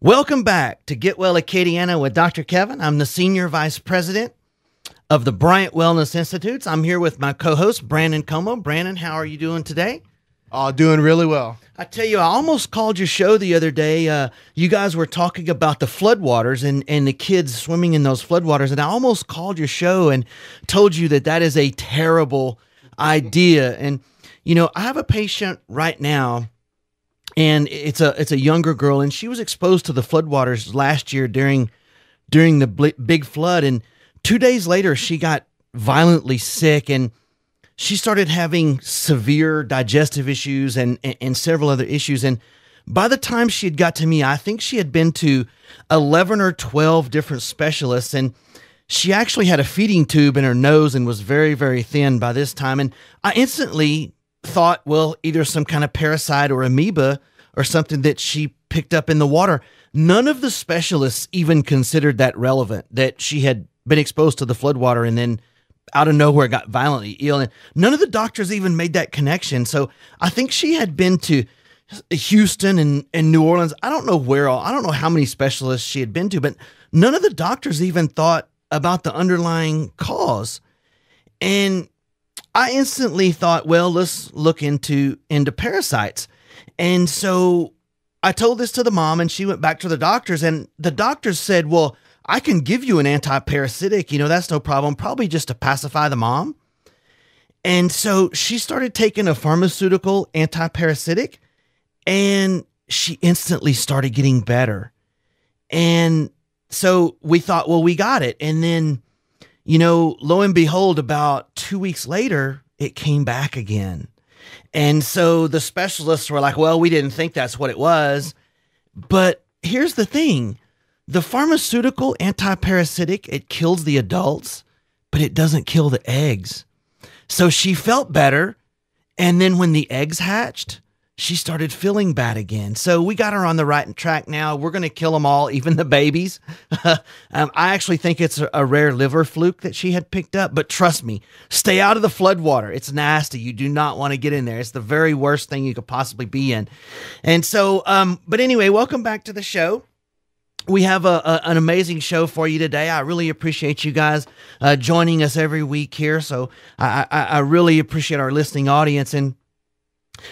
Welcome back to Get Well Acadiana with Dr. Kevin. I'm the Senior Vice President of the Bryant Wellness Institutes. I'm here with my co-host, Brandon Como. Brandon, how are you doing today? Doing really well. I tell you, I almost called your show the other day. You guys were talking about the floodwaters and the kids swimming in those floodwaters, and I almost called your show and told you that that is a terrible idea. And, you know, I have a patient right now, and it's a younger girl, and she was exposed to the floodwaters last year during the big flood, and 2 days later, she got violently sick, and she started having severe digestive issues and several other issues. And by the time she had got to me, I think she had been to 11 or 12 different specialists, and she actually had a feeding tube in her nose and was very, very thin by this time. And I instantly thought, well, either some kind of parasite or amoeba or something that she picked up in the water. None of the specialists even considered that relevant, that she had been exposed to the floodwater and then out of nowhere got violently ill. And none of the doctors even made that connection. So I think she had been to Houston and New Orleans. I don't know where all, I don't know how many specialists she had been to, but none of the doctors even thought about the underlying cause. And I instantly thought, well, let's look into parasites. And so I told this to the mom, and she went back to the doctors, and the doctors said, well, I can give you an anti-parasitic, that's no problem, probably just to pacify the mom. And so she started taking a pharmaceutical anti-parasitic, and she instantly started getting better. And so we thought, well, we got it. And then, lo and behold, about 2 weeks later, it came back again. And so the specialists were like, well, we didn't think that's what it was. But here's the thing. The pharmaceutical anti-parasitic, it kills the adults, but it doesn't kill the eggs. So she felt better. And then when the eggs hatched, she started feeling bad again. So we got her on the right track now. We're going to kill them all, even the babies. I actually think it's a rare liver fluke that she had picked up. But trust me, stay out of the flood water. It's nasty. You do not want to get in there. It's the very worst thing you could possibly be in. And so, but anyway, welcome back to the show. We have an amazing show for you today. I really appreciate you guys joining us every week here. So I really appreciate our listening audience. And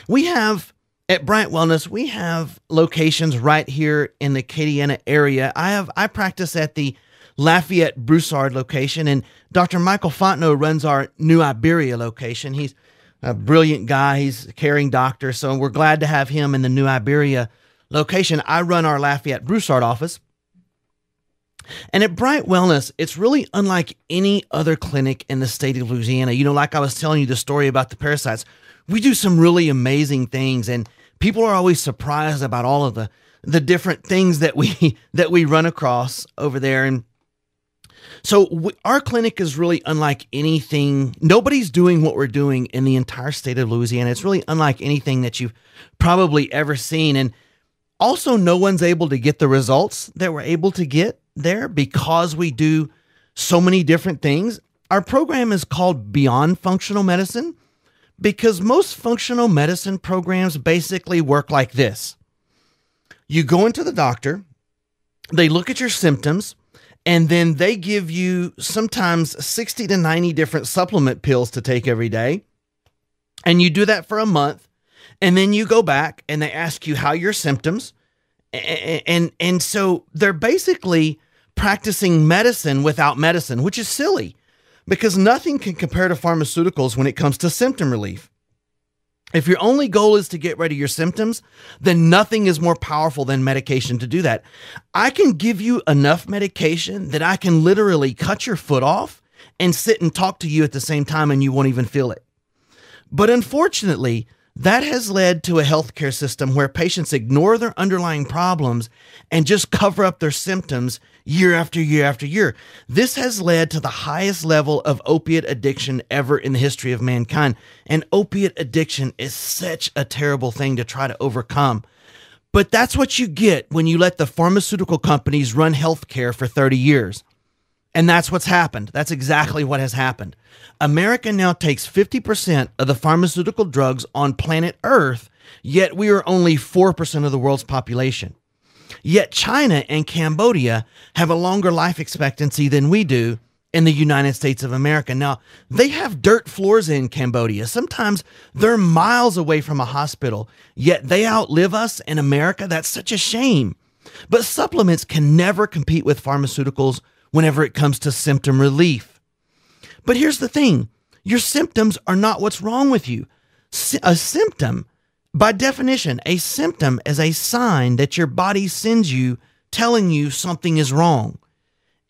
we have, at Bryant Wellness, we have locations right here in the Acadiana area. I practice at the Lafayette Broussard location, and Dr. Michael Fontenot runs our New Iberia location. He's a brilliant guy. He's a caring doctor. So we're glad to have him in the New Iberia location. I run our Lafayette Broussard office. And at Bryant Wellness, it's really unlike any other clinic in the state of Louisiana. Like I was telling you the story about the parasites, we do some really amazing things, and people are always surprised about all of the different things that we run across over there. And so our clinic is really unlike anything. Nobody's doing what we're doing in the entire state of Louisiana. It's really unlike anything that you've probably ever seen. And also, no one's able to get the results that we're able to get there because we do so many different things. Our program is called Beyond Functional Medicine because most functional medicine programs basically work like this. You go into the doctor, they look at your symptoms, and then they give you sometimes 60 to 90 different supplement pills to take every day. And you do that for a month. And then you go back and they ask you how your symptoms, and so they're basically practicing medicine without medicine, which is silly because nothing can compare to pharmaceuticals when it comes to symptom relief. If your only goal is to get rid of your symptoms, then nothing is more powerful than medication to do that. I can give you enough medication that I can literally cut your foot off and sit and talk to you at the same time and you won't even feel it. But unfortunately, that has led to a healthcare system where patients ignore their underlying problems and just cover up their symptoms year after year after year. This has led to the highest level of opiate addiction ever in the history of mankind. And opiate addiction is such a terrible thing to try to overcome. But that's what you get when you let the pharmaceutical companies run healthcare for 30 years. And that's what's happened. That's exactly what has happened. America now takes 50% of the pharmaceutical drugs on planet Earth, yet we are only 4% of the world's population. Yet China and Cambodia have a longer life expectancy than we do in the United States of America. Now, they have dirt floors in Cambodia. Sometimes they're miles away from a hospital, yet they outlive us in America. That's such a shame. But supplements can never compete with pharmaceuticals whenever it comes to symptom relief. But here's the thing. Your symptoms are not what's wrong with you. A symptom, by definition, a symptom is a sign that your body sends you telling you something is wrong.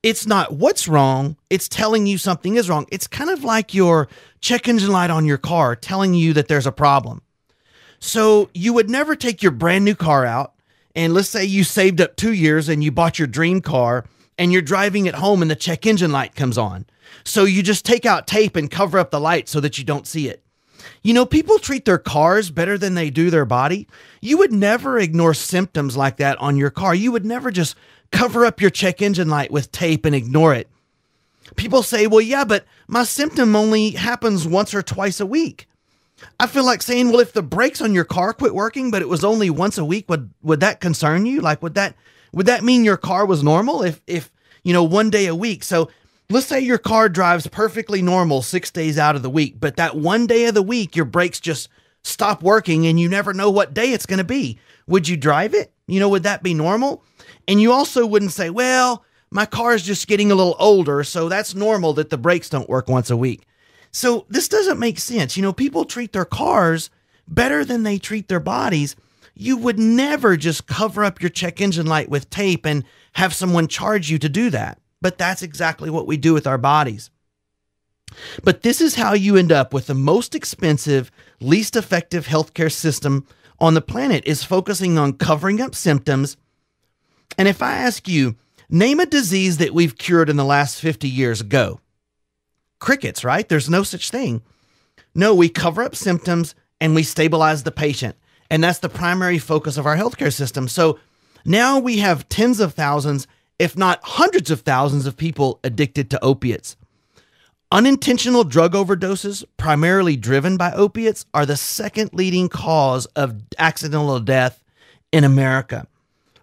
It's not what's wrong, it's telling you something is wrong. It's kind of like your check engine light on your car telling you that there's a problem. So you would never take your brand new car out, and let's say you saved up 2 years and you bought your dream car and you're driving it home and the check engine light comes on. So you just take out tape and cover up the light so that you don't see it. You know, people treat their cars better than they do their body. You would never ignore symptoms like that on your car. You would never just cover up your check engine light with tape and ignore it. People say, well, yeah, but my symptom only happens once or twice a week. I feel like saying, well, if the brakes on your car quit working, but it was only once a week, would that concern you? Like, would that mean your car was normal if one day a week? So let's say your car drives perfectly normal 6 days out of the week, but that one day of the week, your brakes just stop working and you never know what day it's going to be. Would you drive it? Would that be normal? And you also wouldn't say, well, my car is just getting a little older, so that's normal that the brakes don't work once a week. So this doesn't make sense. People treat their cars better than they treat their bodies. You would never just cover up your check engine light with tape and have someone charge you to do that. But that's exactly what we do with our bodies. But this is how you end up with the most expensive, least effective healthcare system on the planet, is focusing on covering up symptoms. And if I ask you, name a disease that we've cured in the last 50 years, go. Crickets, right? There's no such thing. No, we cover up symptoms and we stabilize the patient. And that's the primary focus of our healthcare system. So now we have tens of thousands, if not hundreds of thousands of people addicted to opiates. Unintentional drug overdoses, primarily driven by opiates, are the second leading cause of accidental death in America.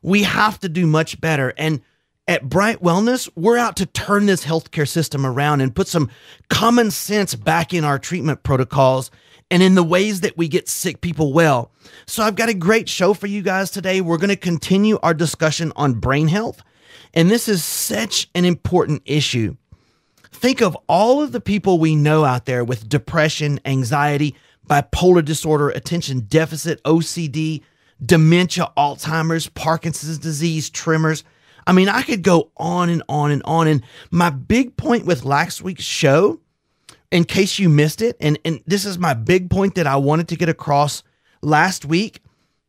We have to do much better. And at Bright Wellness, we're out to turn this healthcare system around and put some common sense back in our treatment protocols and in the ways that we get sick people well. So I've got a great show for you guys today. We're going to continue our discussion on brain health. And this is such an important issue. Think of all of the people we know out there with depression, anxiety, bipolar disorder, attention deficit, OCD, dementia, Alzheimer's, Parkinson's disease, tremors. I mean, I could go on and on and on. And my big point with last week's show, in case you missed it, and this is my big point that I wanted to get across last week,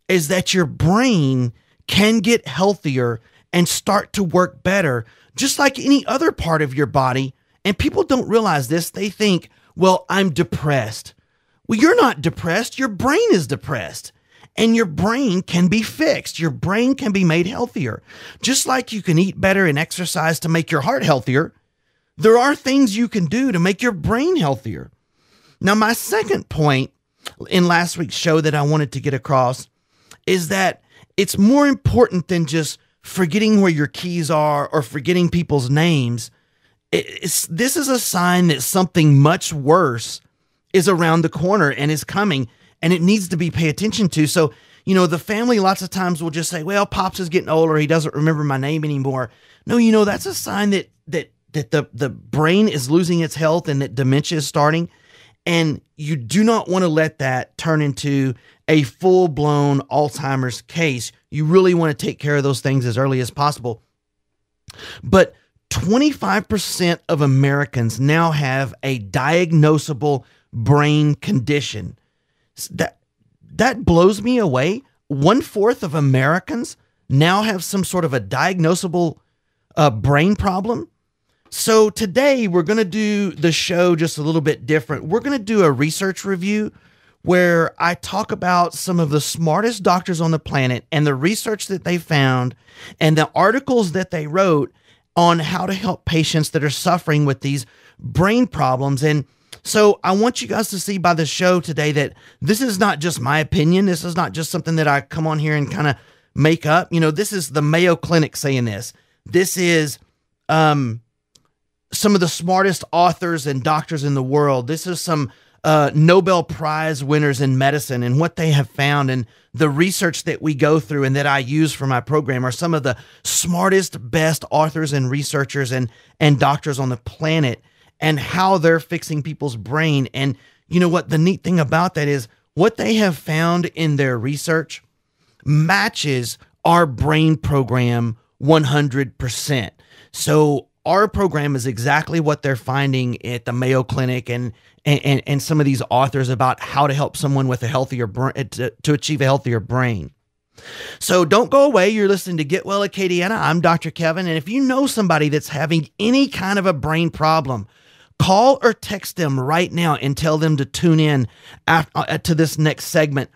is that your brain can get healthier and start to work better, just like any other part of your body. And people don't realize this. They think, well, I'm depressed. Well, you're not depressed. Your brain is depressed. And your brain can be fixed. Your brain can be made healthier. Just like you can eat better and exercise to make your heart healthier, there are things you can do to make your brain healthier. Now, my second point in last week's show that I wanted to get across is that it's more important than just forgetting where your keys are or forgetting people's names. This is a sign that something much worse is around the corner and is coming, and it needs to be paid attention to. So, the family lots of times will just say, well, Pops is getting older. He doesn't remember my name anymore. No, that's a sign that the brain is losing its health and that dementia is starting. And you do not want to let that turn into a full-blown Alzheimer's case. You really want to take care of those things as early as possible. But 25% of Americans now have a diagnosable brain condition. That blows me away. 1/4 of Americans now have some sort of a diagnosable brain problem. So today we're going to do the show just a little bit different. We're going to do a research review where I talk about some of the smartest doctors on the planet and the research that they found and the articles that they wrote on how to help patients that are suffering with these brain problems. And so I want you guys to see by the show today that this is not just my opinion. This is not just something that I come on here and kind of make up. This is the Mayo Clinic saying this. This is some of the smartest authors and doctors in the world. This is some Nobel Prize winners in medicine, and what they have found, and the research that we go through and that I use for my program are some of the smartest, best authors and researchers and doctors on the planet, and how they're fixing people's brain. And you know what? The neat thing about that is what they have found in their research matches our brain program 100%. So our program is exactly what they're finding at the Mayo Clinic and some of these authors about how to help someone with a healthier brain, to achieve a healthier brain. So don't go away. You're listening to Get Well Acadiana. I'm Dr. Kevin. And if you know somebody that's having any kind of a brain problem, call or text them right now and tell them to tune in to this next segment.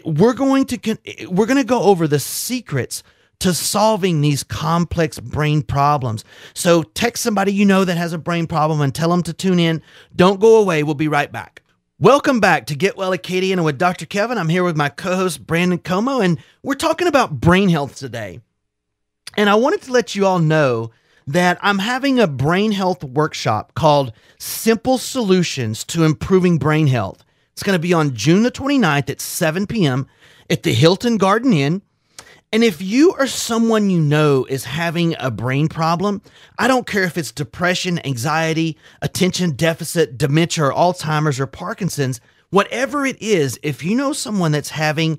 We're going to go over the secrets to solving these complex brain problems. So text somebody you know that has a brain problem and tell them to tune in. Don't go away. We'll be right back. Welcome back to Get Well Acadiana with Dr. Kevin. I'm here with my co-host Brandon Como, and we're talking about brain health today. And I wanted to let you all know that I'm having a brain health workshop called Simple Solutions to Improving Brain Health. It's going to be on June the 29th at 7 p.m. at the Hilton Garden Inn. And if you or someone you know is having a brain problem, I don't care if it's depression, anxiety, attention deficit, dementia, or Alzheimer's, or Parkinson's, whatever it is, if you know someone that's having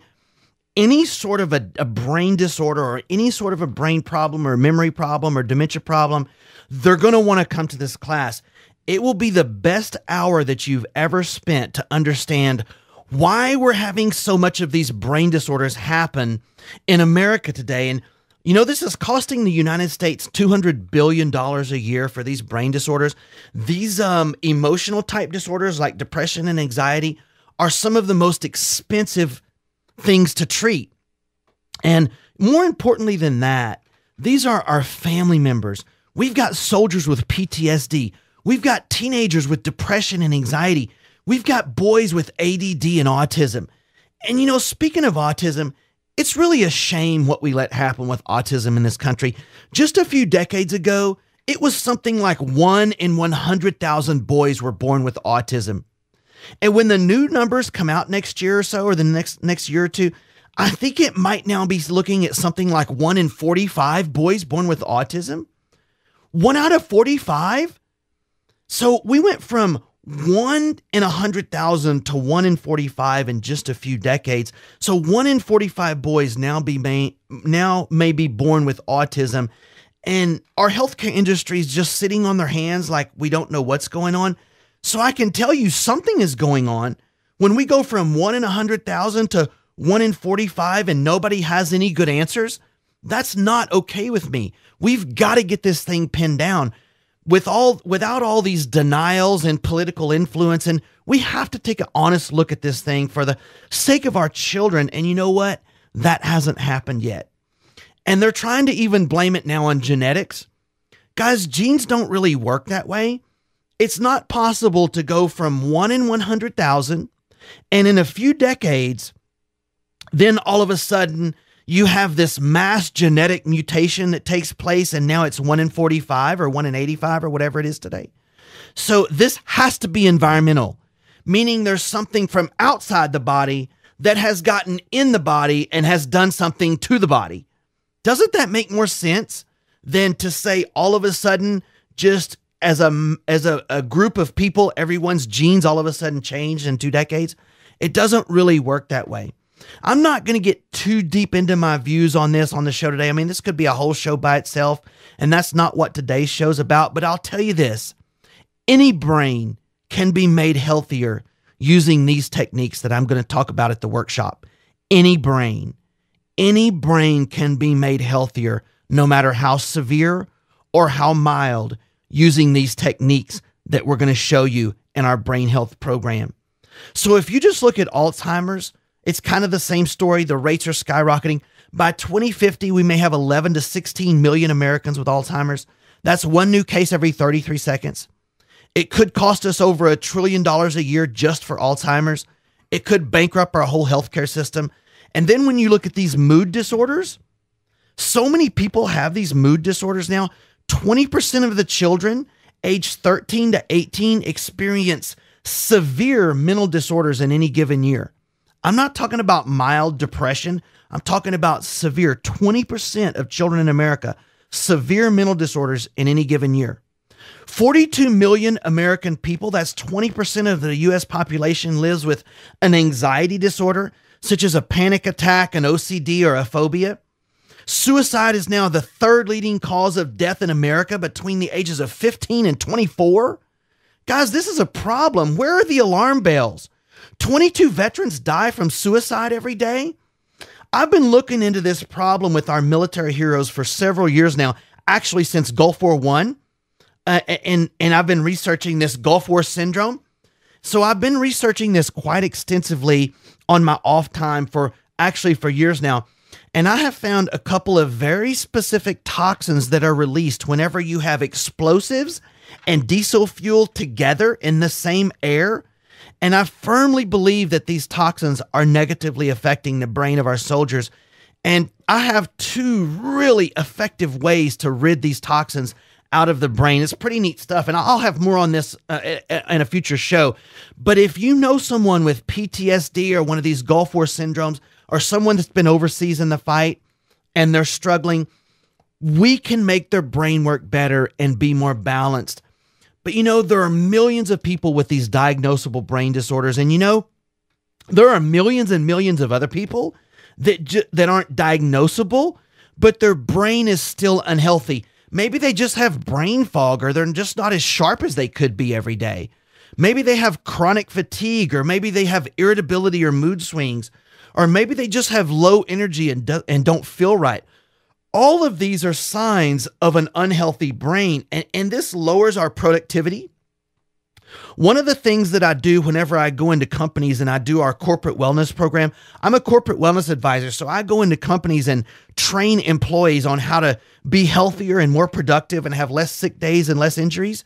any sort of a brain disorder or any sort of a brain problem or memory problem or dementia problem, they're going to want to come to this class. It will be the best hour that you've ever spent to understand why we're having so much of these brain disorders happen in America today. And, this is costing the United States $200 billion a year for these brain disorders. These emotional type disorders like depression and anxiety are some of the most expensive things to treat. And more importantly than that, these are our family members. We've got soldiers with PTSD. We've got teenagers with depression and anxiety. We've got boys with ADD and autism. And speaking of autism, it's really a shame what we let happen with autism in this country. Just a few decades ago, it was something like 1 in 100,000 boys were born with autism. And when the new numbers come out next year or so, or the next year or two, I think it might now be looking at something like 1 in 45 boys born with autism. 1 out of 45? So we went from 1 in 100,000 to 1 in 45 in just a few decades. So 1 in 45 boys now may be born with autism. And our healthcare industry is just sitting on their hands like we don't know what's going on. So I can tell you something is going on. When we go from 1 in 100,000 to 1 in 45 and nobody has any good answers, that's not okay with me. We've got to get this thing pinned down. Without all these denials and political influence, and we have to take an honest look at this thing for the sake of our children. And you know what? That hasn't happened yet. And they're trying to even blame it now on genetics. Guys, genes don't really work that way. It's not possible to go from 1 in 100,000 and in a few decades, then all of a sudden you have this mass genetic mutation that takes place, and now it's 1 in 45 or 1 in 85 or whatever it is today. So this has to be environmental, meaning there's something from outside the body that has gotten in the body and has done something to the body. Doesn't that make more sense than to say all of a sudden, just as a group of people, everyone's genes all of a sudden changed in 2 decades? It doesn't really work that way. I'm not going to get too deep into my views on this on the show today. I mean, this could be a whole show by itself, and that's not what today's show's about. But I'll tell you this, any brain can be made healthier using these techniques that I'm going to talk about at the workshop. Any brain can be made healthier, no matter how severe or how mild, using these techniques that we're going to show you in our brain health program. So if you just look at Alzheimer's, it's kind of the same story. The rates are skyrocketing. By 2050, we may have 11 to 16 million Americans with Alzheimer's. That's one new case every 33 seconds. It could cost us over $1 trillion a year just for Alzheimer's. It could bankrupt our whole healthcare system. And then when you look at these mood disorders, so many people have these mood disorders now. 20% of the children aged 13 to 18 experience severe mental disorders in any given year. I'm not talking about mild depression. I'm talking about severe. 20% of children in America, severe mental disorders in any given year. 42 million American people, that's 20% of the U.S. population, lives with an anxiety disorder, such as a panic attack, an OCD, or a phobia. Suicide is now the third leading cause of death in America between the ages of 15 and 24. Guys, this is a problem. Where are the alarm bells? 22 veterans die from suicide every day. I've been looking into this problem with our military heroes for several years now, actually since Gulf War I, and I've been researching this Gulf War syndrome. So I've been researching this quite extensively on my off time for years now. And I have found a couple of very specific toxins that are released whenever you have explosives and diesel fuel together in the same air. And I firmly believe that these toxins are negatively affecting the brain of our soldiers. And I have two really effective ways to rid these toxins out of the brain. It's pretty neat stuff. And I'll have more on this in a future show. But if you know someone with PTSD or one of these Gulf War syndromes, or someone that's been overseas in the fight and they're struggling, we can make their brain work better and be more balanced. But there are millions of people with these diagnosable brain disorders. And there are millions and millions of other people that aren't diagnosable, but their brain is still unhealthy. Maybe they just have brain fog, or they're just not as sharp as they could be every day. Maybe they have chronic fatigue, or maybe they have irritability or mood swings, or maybe they just have low energy and don't feel right. All of these are signs of an unhealthy brain, and this lowers our productivity. One of the things that I do whenever I go into companies and I do our corporate wellness program, I'm a corporate wellness advisor, so I go into companies and train employees on how to be healthier and more productive and have less sick days and less injuries.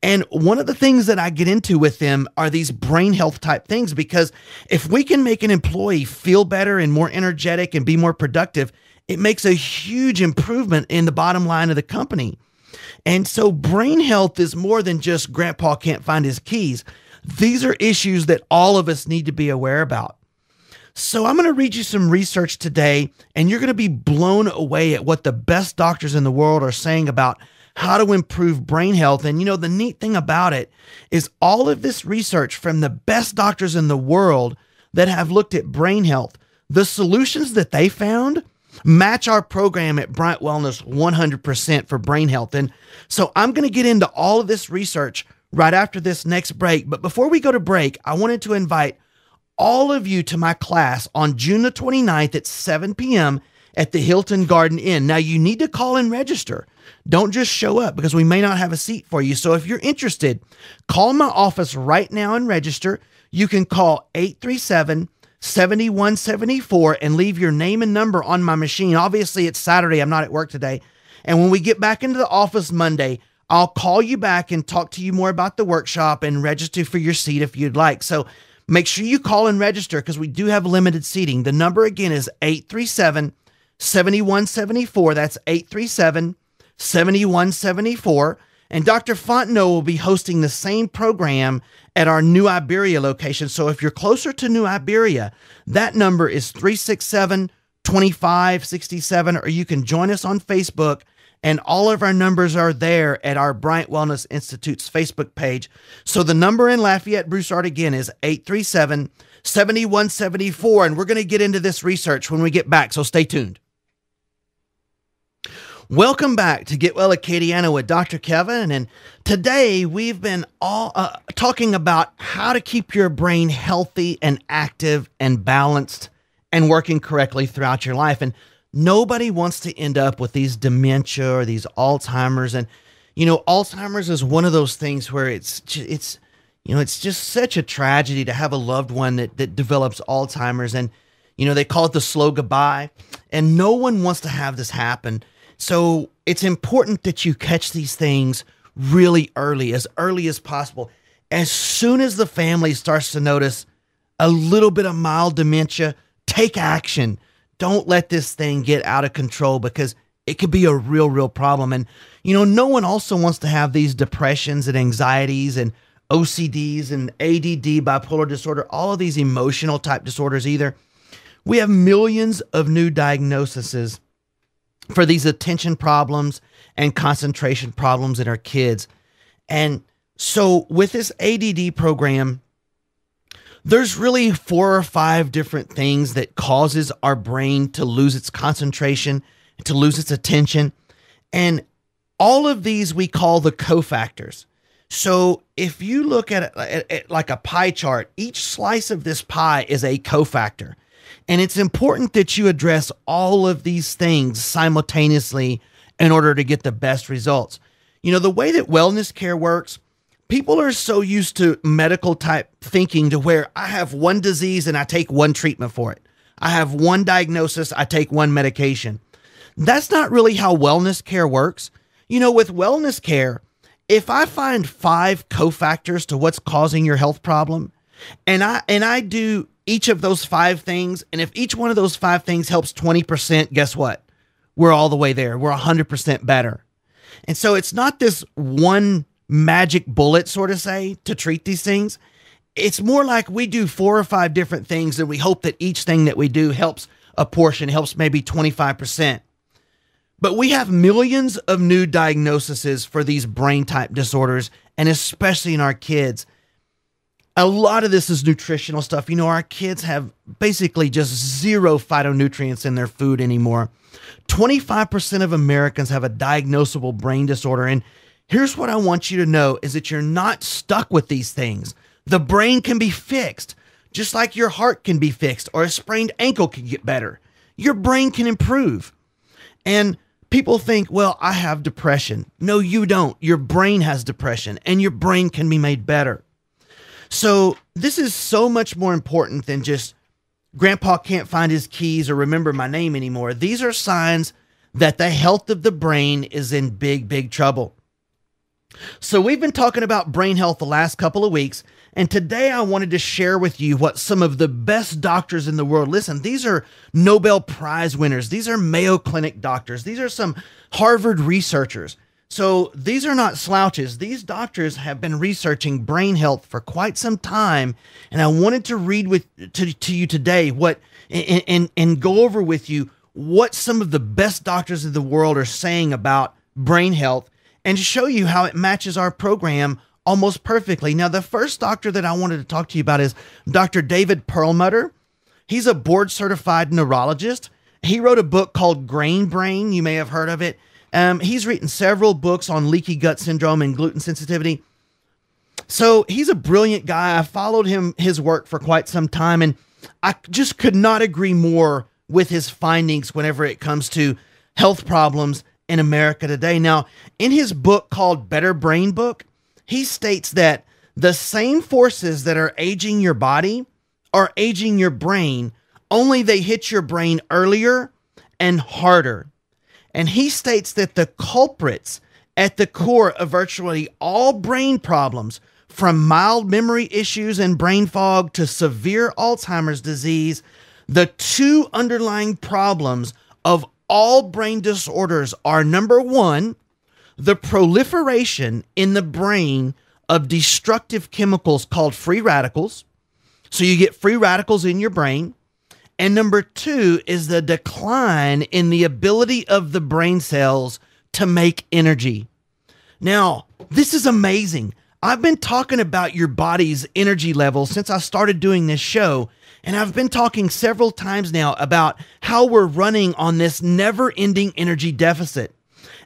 And one of the things that I get into with them are these brain health type things, because if we can make an employee feel better and more energetic and be more productive, it makes a huge improvement in the bottom line of the company. And so brain health is more than just grandpa can't find his keys. These are issues that all of us need to be aware about. So I'm going to read you some research today, and you're going to be blown away at what the best doctors in the world are saying about how to improve brain health. And the neat thing about it is all of this research from the best doctors in the world that have looked at brain health, the solutions that they found match our program at Bryant Wellness 100% for brain health. And so I'm going to get into all of this research right after this next break. But before we go to break, I wanted to invite all of you to my class on June the 29th at 7 p.m. at the Hilton Garden Inn. Now, you need to call and register. Don't just show up, because we may not have a seat for you. So if you're interested, call my office right now and register. You can call 837-7174 and leave your name and number on my machine. Obviously, it's Saturday. I'm not at work today. And when we get back into the office Monday, I'll call you back and talk to you more about the workshop and register for your seat if you'd like. So make sure you call and register, because we do have limited seating. The number again is 837-7174. That's 837-7174. And Dr. Fontenot will be hosting the same program at our New Iberia location. So if you're closer to New Iberia, that number is 367-2567, or you can join us on Facebook, and all of our numbers are there at our Bryant Wellness Institute's Facebook page. So the number in Lafayette, Broussard again is 837-7174, and we're going to get into this research when we get back, so stay tuned. Welcome back to Get Well Acadiana with Dr. Kevin, and today we've been all talking about how to keep your brain healthy and active and balanced and working correctly throughout your life. And nobody wants to end up with these dementia or these Alzheimer's. And Alzheimer's is one of those things where it's just such a tragedy to have a loved one that develops Alzheimer's, and they call it the slow goodbye, and no one wants to have this happen. So it's important that you catch these things really early as possible. As soon as the family starts to notice a little bit of mild dementia, take action. Don't let this thing get out of control, because it could be a real problem. And, no one also wants to have these depressions and anxieties and OCDs and ADD, bipolar disorder, all of these emotional type disorders either. We have millions of new diagnoses for these attention problems and concentration problems in our kids. And so with this ADD program, there's really 4 or 5 different things that causes our brain to lose its concentration, to lose its attention. And all of these we call the cofactors. So if you look at it like a pie chart, each slice of this pie is a cofactor. And it's important that you address all of these things simultaneously in order to get the best results. The way that wellness care works, people are so used to medical type thinking to where I have one disease and I take one treatment for it. I have one diagnosis, I take one medication. That's not really how wellness care works. With wellness care, if I find 5 cofactors to what's causing your health problem, and I do each of those 5 things, and if each one of those 5 things helps 20%, guess what? We're all the way there. We're 100% better. And so it's not this one magic bullet, sort of say, to treat these things. It's more like we do 4 or 5 different things, and we hope that each thing that we do helps a portion, helps maybe 25%. But we have millions of new diagnoses for these brain type disorders, and especially in our kids. A lot of this is nutritional stuff. Our kids have basically just 0 phytonutrients in their food anymore. 25% of Americans have a diagnosable brain disorder. And here's what I want you to know is that you're not stuck with these things. The brain can be fixed, just like your heart can be fixed, or a sprained ankle can get better. Your brain can improve. And people think, well, I have depression. No, you don't. Your brain has depression, and your brain can be made better. So this is so much more important than just grandpa can't find his keys or remember my name anymore. These are signs that the health of the brain is in big trouble. So we've been talking about brain health the last couple of weeks, and today I wanted to share with you what some of the best doctors in the world, listen, these are Nobel Prize winners. These are Mayo Clinic doctors. These are some Harvard researchers. So these are not slouches. These doctors have been researching brain health for quite some time. And I wanted to read to you today and go over with you what some of the best doctors in the world are saying about brain health, and to show you how it matches our program almost perfectly. Now, the first doctor that I wanted to talk to you about is Dr. David Perlmutter. He's a board certified neurologist. He wrote a book called Grain Brain. You may have heard of it. He's written several books on leaky gut syndrome and gluten sensitivity. So he's a brilliant guy. I followed his work for quite some time, and I just could not agree more with his findings whenever it comes to health problems in America today. Now, in his book called Better Brain Book, he states that the same forces that are aging your body are aging your brain, only they hit your brain earlier and harder. And he states that the culprits at the core of virtually all brain problems, from mild memory issues and brain fog to severe Alzheimer's disease, the 2 underlying problems of all brain disorders are, number 1, the proliferation in the brain of destructive chemicals called free radicals. So you get free radicals in your brain. And number 2 is the decline in the ability of the brain cells to make energy. Now, this is amazing. I've been talking about your body's energy level since I started doing this show. And I've been talking several times now about how we're running on this never-ending energy deficit.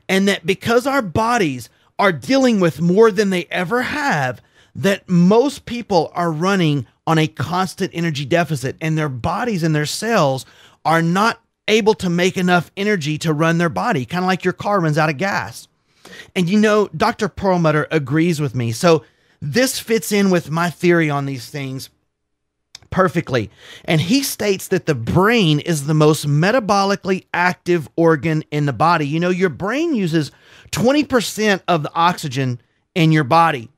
And that because our bodies are dealing with more than they ever have, that most people are running on a constant energy deficit, and their bodies and their cells are not able to make enough energy to run their body, kind of like your car runs out of gas. And Dr. Perlmutter agrees with me. So this fits in with my theory on these things perfectly. And he states that the brain is the most metabolically active organ in the body. Your brain uses 20% of the oxygen in your body.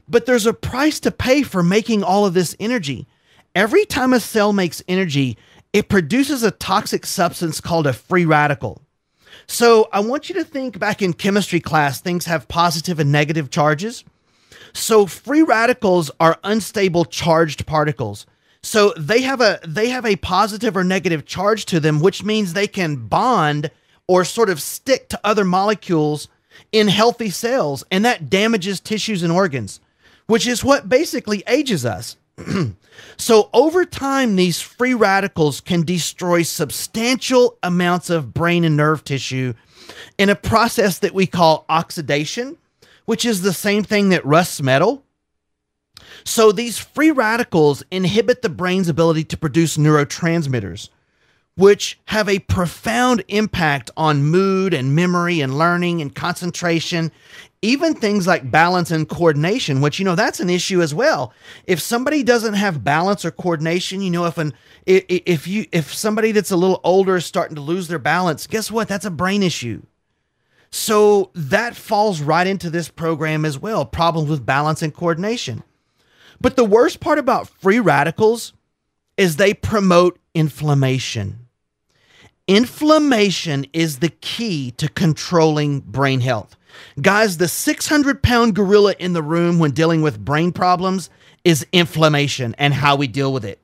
But there's a price to pay for making all of this energy. Every time a cell makes energy, it produces a toxic substance called a free radical. So I want you to think back in chemistry class, things have positive and negative charges. So free radicals are unstable charged particles. So they have a positive or negative charge to them, which means they can bond or sort of stick to other molecules in healthy cells, and that damages tissues and organs, which is what basically ages us. So over time, these free radicals can destroy substantial amounts of brain and nerve tissue in a process that we call oxidation, which is the same thing that rusts metal. So these free radicals inhibit the brain's ability to produce neurotransmitters, which have a profound impact on mood and memory and learning and concentration, even things like balance and coordination, which, that's an issue as well. If somebody doesn't have balance or coordination, if somebody that's a little older is starting to lose their balance, guess what? That's a brain issue. So that falls right into this program as well, problems with balance and coordination. But the worst part about free radicals is they promote inflammation. Inflammation is the key to controlling brain health. Guys, the 600-pound gorilla in the room when dealing with brain problems is inflammation and how we deal with it.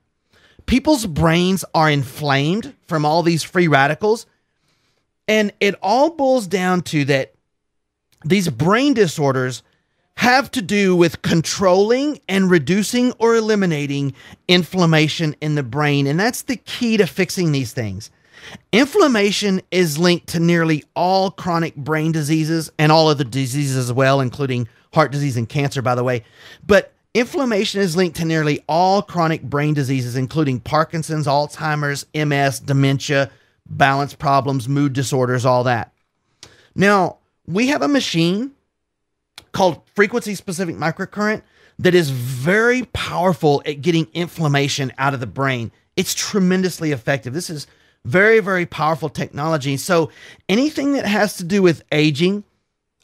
People's brains are inflamed from all these free radicals, and it all boils down to that these brain disorders have to do with controlling and reducing or eliminating inflammation in the brain, and that's the key to fixing these things. Inflammation is linked to nearly all chronic brain diseases and all of the diseases as well, including heart disease and cancer, by the way. But inflammation is linked to nearly all chronic brain diseases, including Parkinson's, Alzheimer's, MS, dementia, balance problems, mood disorders, all that. Now, we have a machine called frequency-specific microcurrent that is very powerful at getting inflammation out of the brain. It's tremendously effective. This is very, very powerful technology. So anything that has to do with aging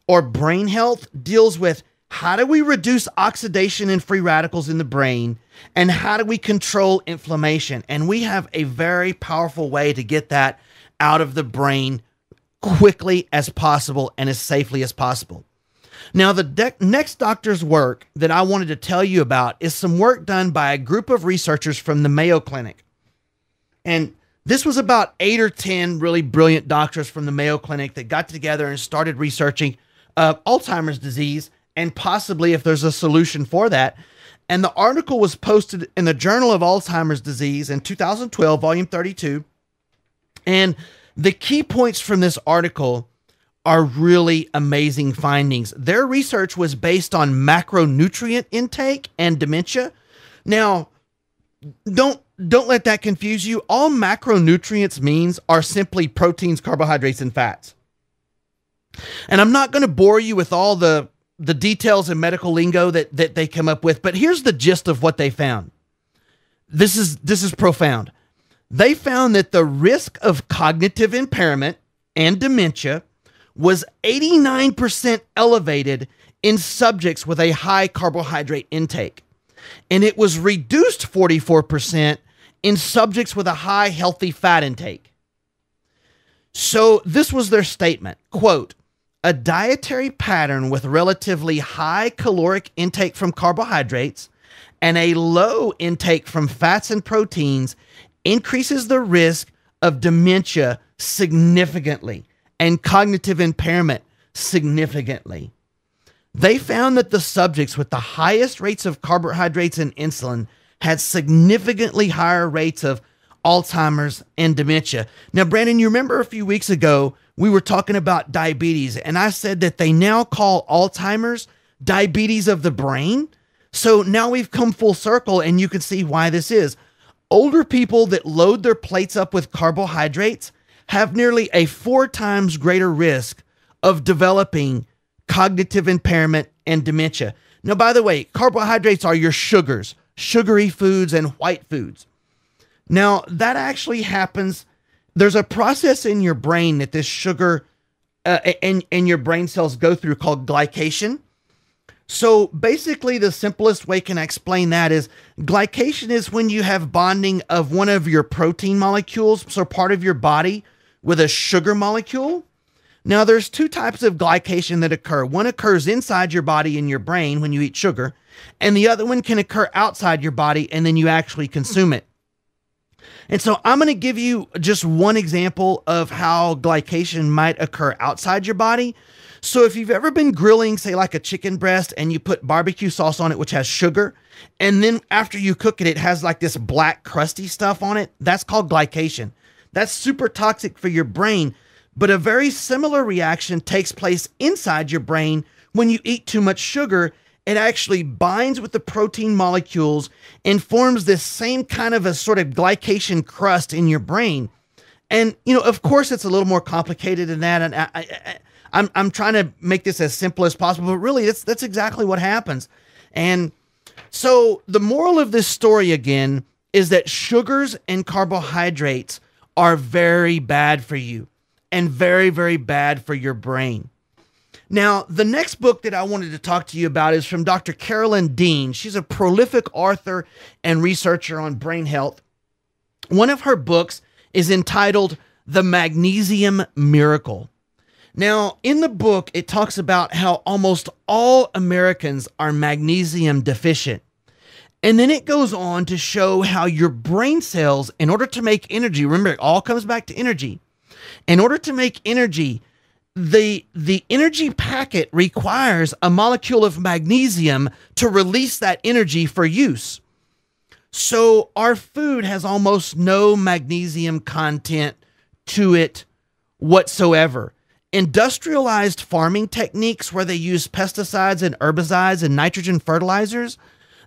or brain health deals with how do we reduce oxidation and free radicals in the brain, and how do we control inflammation? And we have a very powerful way to get that out of the brain quickly as possible and as safely as possible. Now, the next doctor's work that I wanted to tell you about is some work done by a group of researchers from the Mayo Clinic. And this was about 8 or 10 really brilliant doctors from the Mayo Clinic that got together and started researching Alzheimer's disease and possibly if there's a solution for that. And the article was posted in the Journal of Alzheimer's Disease in 2012, volume 32. And the key points from this article are really amazing findings. Their research was based on macronutrient intake and dementia. Now, don't let that confuse you. All macronutrients means are simply proteins, carbohydrates, and fats. And I'm not going to bore you with all the details and medical lingo that they come up with, but here's the gist of what they found. This is profound. They found that the risk of cognitive impairment and dementia was 89% elevated in subjects with a high carbohydrate intake, and it was reduced 44% in subjects with a high healthy fat intake. So this was their statement, quote, "A dietary pattern with relatively high caloric intake from carbohydrates and a low intake from fats and proteins increases the risk of dementia significantly and cognitive impairment significantly." They found that the subjects with the highest rates of carbohydrates and insulin had significantly higher rates of Alzheimer's and dementia. Now, Brandon, you remember a few weeks ago, we were talking about diabetes, and I said that they now call Alzheimer's diabetes of the brain. So now we've come full circle, and you can see why this is. Older people that load their plates up with carbohydrates have nearly a 4 times greater risk of developing cognitive impairment and dementia. Now, by the way, carbohydrates are your sugars, sugary foods and white foods. Now, that actually happens. There's a process in your brain that this sugar and your brain cells go through called glycation. So basically, the simplest way can I explain that is glycation is when you have bonding of one of your protein molecules, so part of your body, with a sugar molecule. Now, there's two types of glycation that occur. One occurs inside your body in your brain when you eat sugar, and the other one can occur outside your body and then you actually consume it. And so I'm going to give you just one example of how glycation might occur outside your body. So if you've ever been grilling, say like a chicken breast, and you put barbecue sauce on it, which has sugar, and then after you cook it, it has like this black crusty stuff on it, that's called glycation. That's super toxic for your brain. But a very similar reaction takes place inside your brain when you eat too much sugar. It actually binds with the protein molecules and forms this same kind of a sort of glycation crust in your brain. And, of course, it's a little more complicated than that. And I'm trying to make this as simple as possible, but really that's exactly what happens. And so the moral of this story, again, is that sugars and carbohydrates are very bad for you and very, very bad for your brain. Now, the next book that I wanted to talk to you about is from Dr. Carolyn Dean. She's a prolific author and researcher on brain health. One of her books is entitled The Magnesium Miracle. Now, in the book, it talks about how almost all Americans are magnesium deficient. And then it goes on to show how your brain cells, in order to make energy, remember, it all comes back to energy. In order to make energy, the energy packet requires a molecule of magnesium to release that energy for use. So our food has almost no magnesium content to it whatsoever. Industrialized farming techniques where they use pesticides and herbicides and nitrogen fertilizers,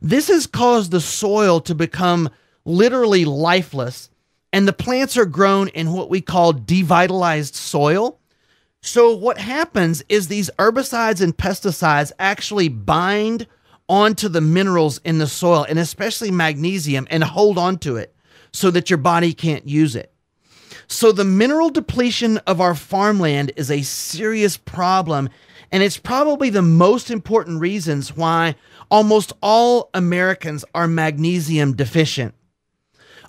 this has caused the soil to become literally lifeless, and the plants are grown in what we call devitalized soil. So what happens is these herbicides and pesticides actually bind onto the minerals in the soil, and especially magnesium, and hold on to it so that your body can't use it. So the mineral depletion of our farmland is a serious problem, and it's probably the most important reasons why almost all Americans are magnesium deficient.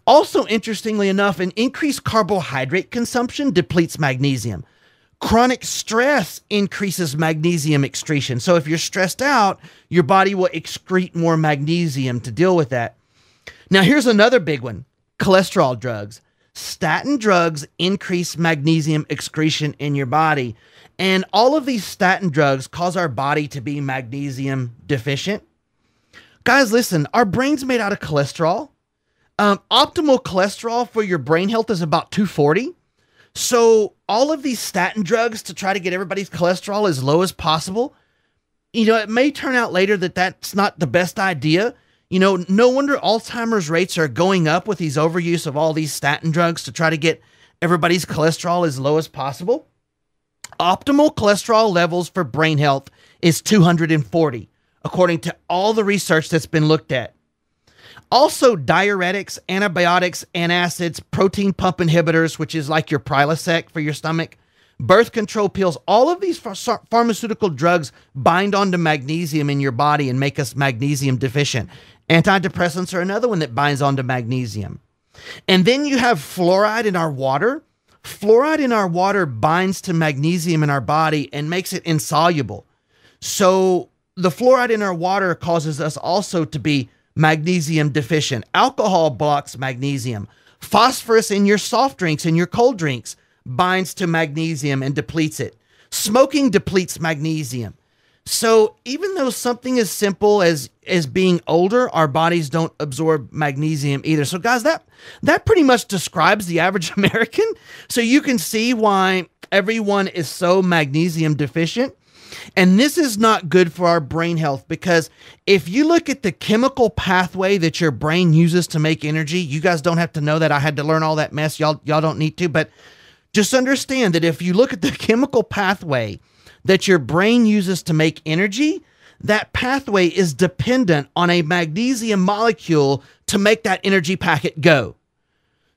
Also, interestingly enough, an increased carbohydrate consumption depletes magnesium. Chronic stress increases magnesium excretion. So if you're stressed out, your body will excrete more magnesium to deal with that. Now, here's another big one: cholesterol drugs. Statin drugs increase magnesium excretion in your body. And all of these statin drugs cause our body to be magnesium deficient. Guys, listen, our brain's made out of cholesterol. Optimal cholesterol for your brain health is about 240. So all of these statin drugs to try to get everybody's cholesterol as low as possible, it may turn out later that that's not the best idea. No wonder Alzheimer's rates are going up with these overuse of all these statin drugs to try to get everybody's cholesterol as low as possible. Optimal cholesterol levels for brain health is 240, according to all the research that's been looked at. Also, diuretics, antibiotics, antacids, protein pump inhibitors, which is like your Prilosec for your stomach, birth control pills, all of these pharmaceutical drugs bind onto magnesium in your body and make us magnesium deficient. Antidepressants are another one that binds onto magnesium. And then you have fluoride in our water. Fluoride in our water binds to magnesium in our body and makes it insoluble. So the fluoride in our water causes us also to be magnesium deficient. Alcohol blocks magnesium. Phosphorus in your soft drinks and your cold drinks binds to magnesium and depletes it. Smoking depletes magnesium. So even though something as simple as being older, our bodies don't absorb magnesium either. So guys, that pretty much describes the average American. So you can see why everyone is so magnesium deficient. And this is not good for our brain health, because if you look at the chemical pathway that your brain uses to make energy, you guys don't have to know that. I had to learn all that mess. Y'all don't need to, but just understand that if you look at the chemical pathway that your brain uses to make energy, that pathway is dependent on a magnesium molecule to make that energy packet go.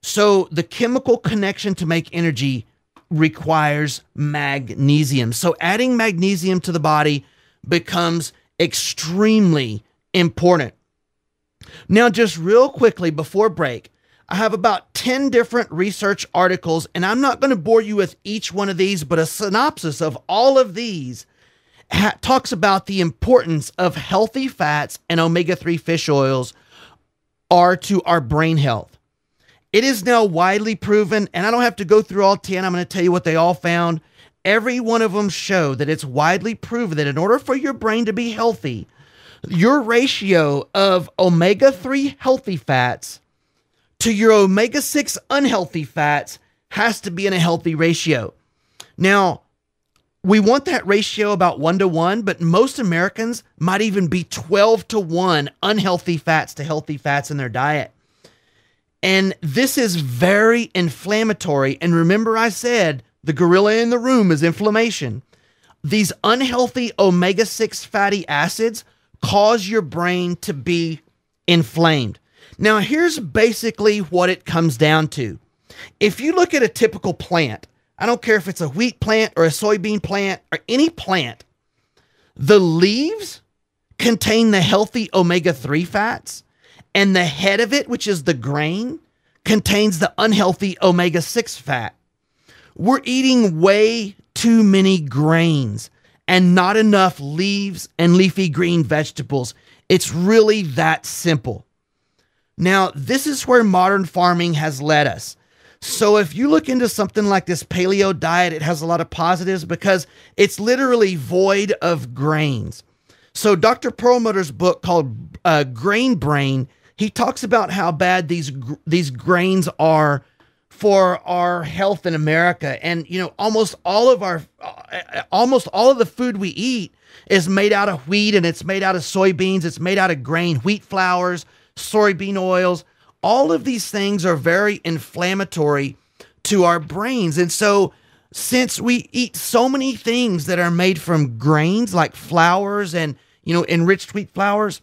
So the chemical connection to make energy requires magnesium. So adding magnesium to the body becomes extremely important. Now, just real quickly before break, I have about 10 different research articles, and I'm not going to bore you with each one of these, but a synopsis of all of these talks about the importance of healthy fats and omega-3 fish oils are to our brain health. It is now widely proven, and I don't have to go through all 10. I'm going to tell you what they all found. Every one of them show that it's widely proven that in order for your brain to be healthy, your ratio of omega-3 healthy fats to your omega-6 unhealthy fats has to be in a healthy ratio. Now, we want that ratio about 1-to-1, but most Americans might even be 12-to-1 unhealthy fats to healthy fats in their diet. And this is very inflammatory. And remember, I said the gorilla in the room is inflammation. These unhealthy omega-6 fatty acids cause your brain to be inflamed. Now, here's basically what it comes down to. If you look at a typical plant, I don't care if it's a wheat plant or a soybean plant or any plant, the leaves contain the healthy omega-3 fats, and the head of it, which is the grain, contains the unhealthy omega-6 fat. We're eating way too many grains and not enough leaves and leafy green vegetables. It's really that simple. Now, this is where modern farming has led us. So if you look into something like this paleo diet, it has a lot of positives because it's literally void of grains. So Dr. Perlmutter's book called Grain Brain, he talks about how bad these grains are for our health in America. And, almost all of the food we eat is made out of wheat, and it's made out of soybeans. It's made out of grain, wheat flours, soybean oils. All of these things are very inflammatory to our brains. And so since we eat so many things that are made from grains like flours and, enriched wheat flours,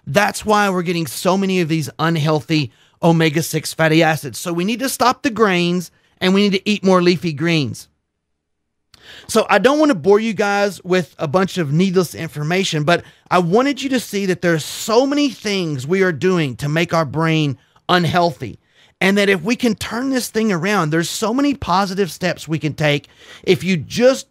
that's why we're getting so many of these unhealthy omega-6 fatty acids. So we need to stop the grains and we need to eat more leafy greens. So I don't want to bore you guys with a bunch of needless information, but I wanted you to see that there's so many things we are doing to make our brain unhealthy. And that if we can turn this thing around, there's so many positive steps we can take if you just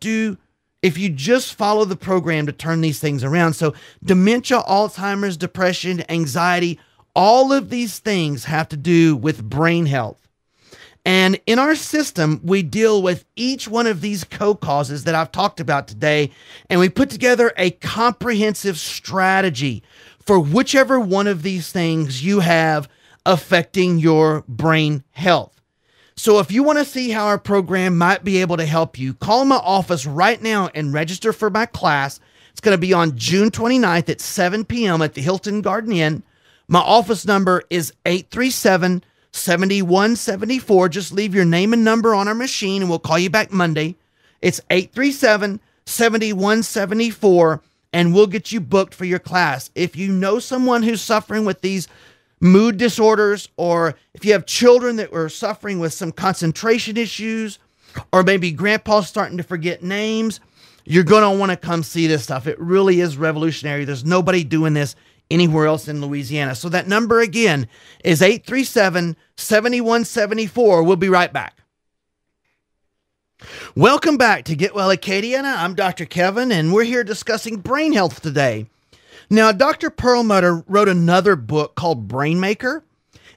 follow the program to turn these things around. So dementia, Alzheimer's, depression, anxiety, all of these things have to do with brain health. And in our system, we deal with each one of these co-causes that I've talked about today, and we put together a comprehensive strategy for whichever one of these things you have affecting your brain health. So if you want to see how our program might be able to help you, call my office right now and register for my class. It's going to be on June 29th at 7 p.m. at the Hilton Garden Inn. My office number is 837-7174. Just leave your name and number on our machine and we'll call you back Monday. It's 837-7174 and we'll get you booked for your class. If you know someone who's suffering with these mood disorders, or if you have children that are suffering with some concentration issues, or maybe grandpa's starting to forget names, you're going to want to come see this stuff. It really is revolutionary. There's nobody doing this anywhere else in Louisiana. So that number again is 837-7174. We'll be right back. Welcome back to Get Well Acadiana. I'm Dr. Kevin, and we're here discussing brain health today. Now, Dr. Perlmutter wrote another book called Brain Maker,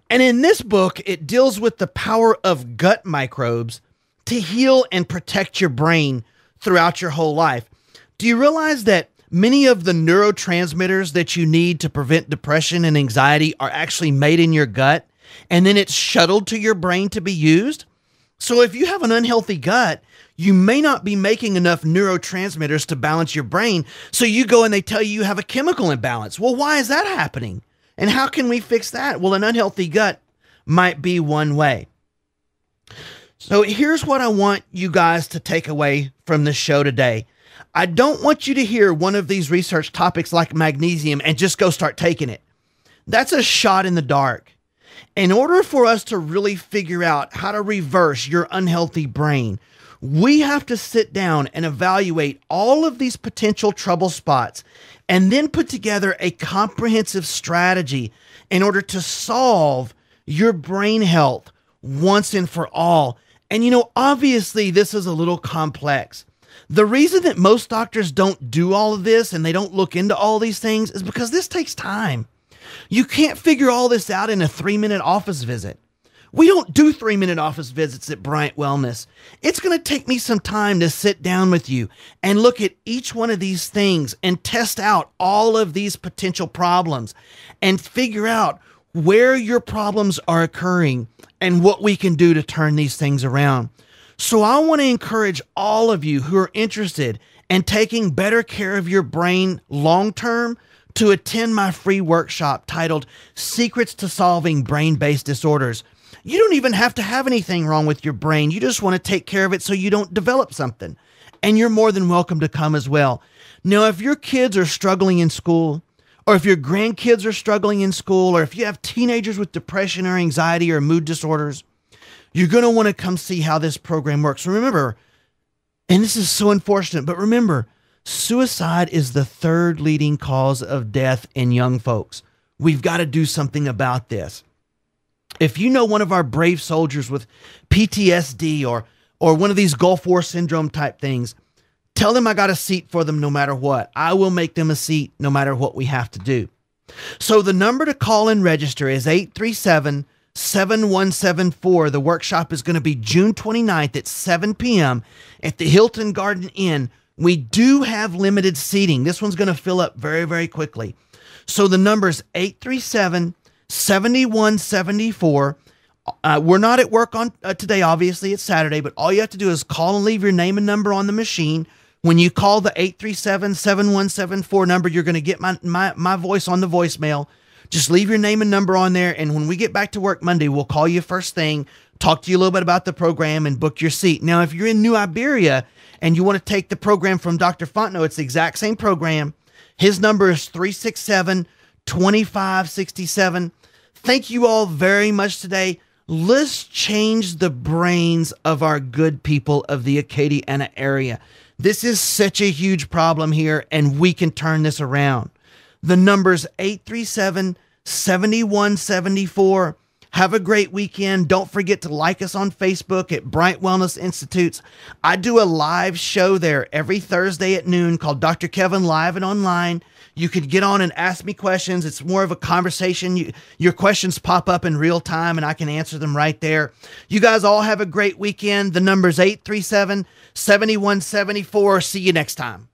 and in this book, it deals with the power of gut microbes to heal and protect your brain throughout your whole life. Do you realize that many of the neurotransmitters that you need to prevent depression and anxiety are actually made in your gut, and then it's shuttled to your brain to be used? So if you have an unhealthy gut, you may not be making enough neurotransmitters to balance your brain. So you go and they tell you have a chemical imbalance. Well, why is that happening? And how can we fix that? Well, an unhealthy gut might be one way. So here's what I want you guys to take away from this show today. I don't want you to hear one of these research topics like magnesium and just go start taking it. That's a shot in the dark. In order for us to really figure out how to reverse your unhealthy brain, We have to sit down and evaluate all of these potential trouble spots and then put together a comprehensive strategy in order to solve your brain health once and for all. And obviously this is a little complex. The reason that most doctors don't do all of this and they don't look into all these things is because this takes time. You can't figure all this out in a 3-minute office visit. We don't do 3-minute office visits at Bryant Wellness. It's going to take me some time to sit down with you and look at each one of these things and test out all of these potential problems and figure out where your problems are occurring and what we can do to turn these things around. So I want to encourage all of you who are interested in taking better care of your brain long-term to attend my free workshop titled Secrets to Solving Brain-Based Disorders. You don't even have to have anything wrong with your brain. You just want to take care of it so you don't develop something. And you're more than welcome to come as well. Now, if your kids are struggling in school, or if your grandkids are struggling in school, or if you have teenagers with depression or anxiety or mood disorders, you're going to want to come see how this program works. Remember, and this is so unfortunate, but remember, suicide is the 3rd leading cause of death in young folks. We've got to do something about this. If you know one of our brave soldiers with PTSD or one of these Gulf War syndrome type things, tell them I got a seat for them no matter what. I will make them a seat no matter what we have to do. So the number to call and register is 837-7174. The workshop is going to be June 29th at 7 p.m. at the Hilton Garden Inn. We do have limited seating. This one's going to fill up very, very quickly. So the number is 837-7174. We're not at work on today, obviously. It's Saturday, but all you have to do is call and leave your name and number on the machine. When you call the 837-7174 number, you're going to get my voice on the voicemail. Just leave your name and number on there, and when we get back to work Monday, we'll call you first thing, talk to you a little bit about the program, and book your seat. Now, if you're in New Iberia and you want to take the program from Dr. Fontenot, it's the exact same program. His number is 367-2567. Thank you all very much today. Let's change the brains of our good people of the Acadiana area. This is such a huge problem here, and we can turn this around. The number's 837-7174. Have a great weekend. Don't forget to like us on Facebook at Bryant Wellness Institutes. I do a live show there every Thursday at noon called Dr. Kevin Live and Online. You could get on and ask me questions. It's more of a conversation. Your questions pop up in real time, and I can answer them right there. You guys all have a great weekend. The number's 837-7174. See you next time.